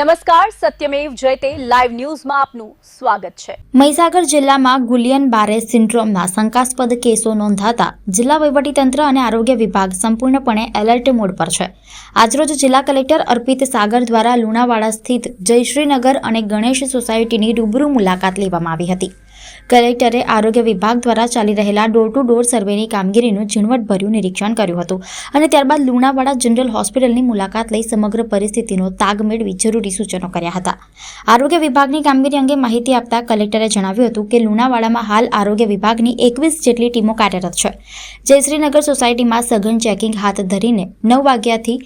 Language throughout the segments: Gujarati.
નમસ્કાર, સત્યમેવ જયતે લાઈવ ન્યૂઝમાં આપનું સ્વાગત છે। મહીસાગર જિલ્લામાં ગુલિયન બારે સિન્ડ્રોમના શંકાસ્પદ કેસો નોંધાતા જિલ્લા વહીવટીતંત્ર અને આરોગ્ય વિભાગ સંપૂર્ણપણે એલર્ટ મોડ પર છે। આજરોજ જિલ્લા કલેક્ટર અર્પિત સાગર દ્વારા લુણાવાડા સ્થિત જયશ્રીનગર અને ગણેશ સોસાયટીની રૂબરૂ મુલાકાત લેવામાં આવી હતી। કલેક્ટરે આરોગ્ય વિભાગ દ્વારા ચાલી રહેલા ડોર ટુ ડોર સર્વેની કામગીરીનું ઝીણવટભર્યું નિરીક્ષણ કર્યું હતું અને ત્યારબાદ લુણાવાડા જનરલ હોસ્પિટલની મુલાકાત લઈ સમગ્ર પરિસ્થિતિનો તાગ મેળવી જરૂરી સૂચનો કર્યા હતા। આરોગ્ય વિભાગની કામગીરી અંગે માહિતી આપતા કલેક્ટરે જણાવ્યું હતું કે લુણાવાડામાં હાલ આરોગ્ય વિભાગની 21 જેટલી ટીમો કાર્યરત છે। જયશ્રીનગર સોસાયટીમાં સઘન ચેકિંગ હાથ ધરીને 9 વાગ્યાથી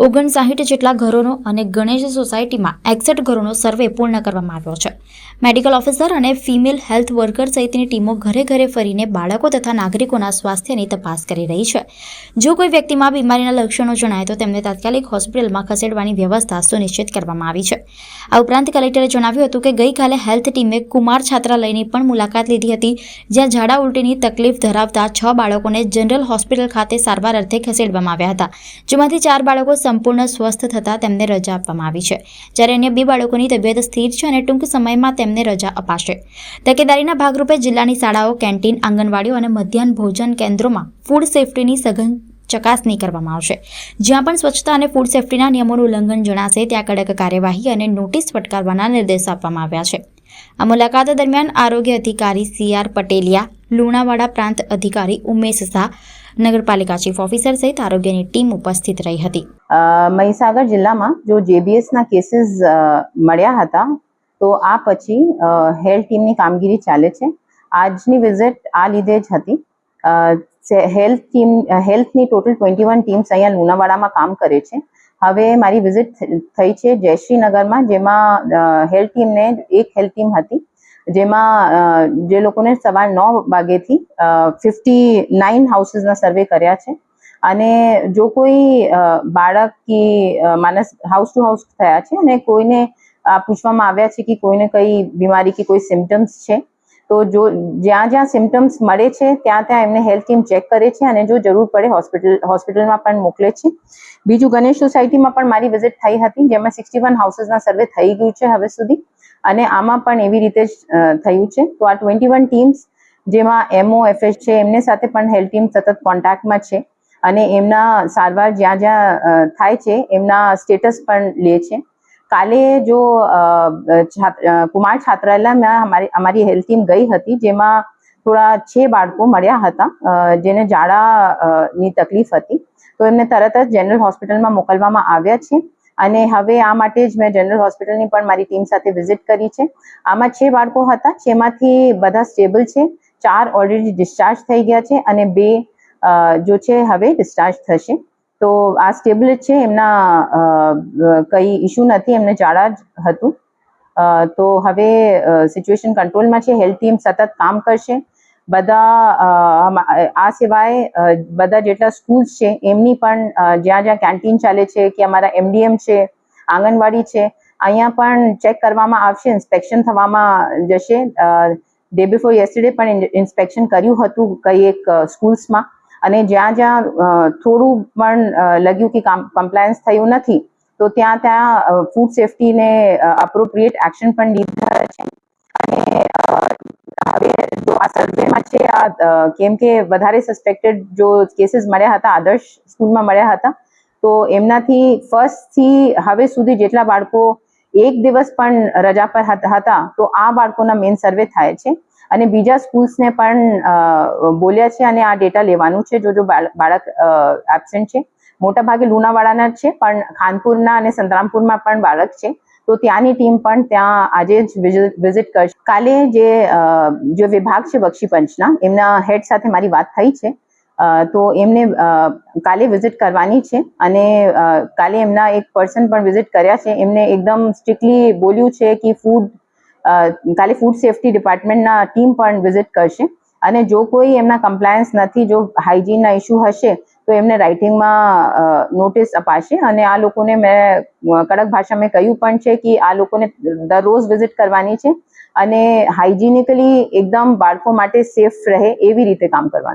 59 જેટલા ઘરોનો અને ગણેશ સોસાયટીમાં 61 ઘરોનો સર્વે પૂર્ણ કરવામાં આવ્યો છે। મેડિકલ ઓફિસર અને ફિમેલ હેલ્થ વર્કર સહિતની ટીમો ઘરે ઘરે ફરીને બાળકો તથા નાગરિકોના સ્વાસ્થ્યની તપાસ કરી રહી છે। જો કોઈ વ્યક્તિમાં બીમારીના લક્ષણો જણાય તો તેમને તાત્કાલિક હોસ્પિટલમાં ખસેડવાની વ્યવસ્થા સુનિશ્ચિત કરવામાં આવી છે। આ ઉપરાંત કલેક્ટરે જણાવ્યું હતું કે ગઈકાલે હેલ્થ ટીમે કુમાર છાત્રાલયની પણ મુલાકાત લીધી હતી, જ્યાં ઝાડા ઉલટીની તકલીફ ધરાવતા 6 બાળકોને જનરલ હોસ્પિટલ ખાતે સારવાર અર્થે ખસેડવામાં આવ્યા હતા, જેમાંથી 4 બાળકો સંપૂર્ણ સ્વસ્થ થતાં તેમને રજા આપવામાં આવી છે, જ્યારે અન્ય 2 બાળકોની તબિયત સ્થિર છે અને ટૂંક સમયમાં તેમને રજા અપાશે। તકેદારીના ભાગરૂપે જિલ્લાની શાળાઓ, કેન્ટીન, આંગણવાડીઓ અને મધ્યાહન ભોજન કેન્દ્રોમાં ફૂડ સેફ્ટીની સઘન ચકાસણી કરવામાં આવશે। જ્યાં પણ સ્વચ્છતા અને ફૂડ સેફ્ટીના નિયમોનું ઉલ્લંઘન જણાશે ત્યાં કડક કાર્યવાહી અને નોટિસ ફટકારવાના નિર્દેશ આપવામાં આવ્યા છે। આ મુલાકાત દરમિયાન આરોગ્ય અધિકારી CR પટેલિયા, લુણાવાડા પ્રાંત અધિકારી ઉમેશ શાહ, નગરપાલિકા ચીફ ઓફિસર સહિત આરોગ્યની ટીમ ઉપસ્થિત રહી હતી। મહીસાગર જિલ્લામાં જો JBSના કેસીસ મળ્યા હતા તો આ પછી હેલ્થ ટીમની કામગીરી ચાલે છે। આજની વિઝિટ આ લીધે જ હતી। હેલ્થની ટોટલ 21 ટીમ્સ અહીંયા લુણાવાડામાં કામ કરે છે। હવે મારી વિઝિટ થઈ છે જયશ્રીનગરમાં, જેમાં હેલ્થ ટીમને એક હેલ્થ ટીમ હતી, જેમાં જે લોકોને સવાર 9 વાગ્યાથી 59 હાઉસીસના સર્વે કર્યા છે અને જો કોઈ બાળક કે માણસ હાઉસ ટુ હાઉસ થયા છે અને કોઈને પૂછવામાં આવ્યા છે કે કોઈને કઈ બીમારી કે કોઈ સિમ્ટમ્સ છે, તો જો જ્યાં સિમ્ટમ્સ મળે છે ત્યાં એમને હેલ્થ ટીમ ચેક કરે છે અને જો જરૂર પડે હોસ્પિટલમાં પણ મોકલે છે। બીજું ગણેશ સોસાયટીમાં પણ મારી વિઝિટ થઈ હતી, જેમાં 61 હાઉસીસના સર્વે થઈ ગયું છે હવે સુધી અને આમાં પણ એવી રીતે જ થયું છે। તો આ 21 ટીમ્સ જેમાં MO, FH છે, એમને સાથે પણ હેલ્થ ટીમ સતત કોન્ટેક્ટમાં છે અને એમના સારવાર જ્યાં થાય છે એમના સ્ટેટસ પણ લે છે। કાલે જો કુમાર છાત્રાલયમાં અમારી હેલ્થ ટીમ ગઈ હતી, જેમાં થોડા 6 બાળકો મળ્યા હતા જેને ઝાડાની તકલીફ હતી, તો એમને તરત જ જનરલ હોસ્પિટલમાં મોકલવામાં આવ્યા છે અને હવે આ માટે જ મેં જનરલ હોસ્પિટલની પણ મારી ટીમ સાથે વિઝિટ કરી છે। આમાં 6 બાળકો હતા, જેમાંથી બધા સ્ટેબલ છે, 4 ઓલરેડી ડિસ્ચાર્જ થઈ ગયા છે અને 2 જો છે હવે ડિસ્ચાર્જ થશે। તો આ સ્ટેબલ છે, એમના કઈ ઇશ્યુ નથી, એમને ઝાડા જ હતું। તો હવે સિચ્યુએશન કંટ્રોલમાં છે। હેલ્થ ટીમ સતત કામ કરશે। બધા આ સિવાય બધા જેટલા સ્કૂલ્સ છે એમની પણ જ્યાં કેન્ટીન ચાલે છે કે અમારા MDM છે, આંગણવાડી છે, અહીંયા પણ ચેક કરવામાં આવશે, ઇન્સ્પેક્શન થવામાં જશે। ડે બિફોર યસ્ટરડે પણ ઇન્સ્પેક્શન કર્યું હતું કઈ એક સ્કૂલ્સમાં અને જ્યાં થોડું પણ લાગ્યું કે કમ્પ્લાયન્સ થયું નથી તો ત્યાં ફૂડ સેફ્ટીને અપ્રોપ્રિએટ એક્શન પણ લીધા છે। અને હવે જો આ સર્વેમાં છે કેમ કે વધારે સસ્પેક્ટેડ જો કેસીસ મળ્યા હતા આદર્શ સ્કૂલમાં મળ્યા હતા, તો એમનાથી ફર્સ્ટથી હવે સુધી જેટલા બાળકો એક દિવસ પણ રજા પર હતા તો આ બાળકોના મેઇન સર્વે થાય છે અને બીજા સ્કૂલ્સને પણ બોલ્યા છે અને આ ડેટા લેવાનું છે જો બાળક એબસેન્ટ છે। મોટા ભાગે લુણાવાડાના જ છે, પણ ખાનપુરના અને સંતરામપુરમાં પણ બાળક છે, તો ત્યાંની ટીમ પણ ત્યાં આજે જ વિઝિટ કરશે। કાલે જે વિભાગ છે બક્ષીપંચના, એમના હેડ સાથે મારી વાત થઈ છે, તો એમને કાલે વિઝિટ કરવાની છે અને કાલે એમના એક પર્સન પણ વિઝિટ કર્યા છે। એમને એકદમ સ્ટ્રિક્ટલી બોલ્યું છે કે કાલે ફૂડ સેફ્ટી ડિપાર્ટમેન્ટના ટીમ પણ વિઝિટ કરશે અને જો કોઈ એમના કમ્પ્લાયન્સ નથી, જો હાઇજીનના ઇસ્યુ હશે તો એમને રાઇટિંગમાં નોટિસ અપાશે અને આ લોકોને મેં કડક ભાષામાં કહ્યું પણ છે કે આ લોકોને દરરોજ વિઝિટ કરવાની છે અને હાઇજીનિકલી એકદમ બાળકો માટે સેફ રહે એવી રીતે કામ કરવાનું।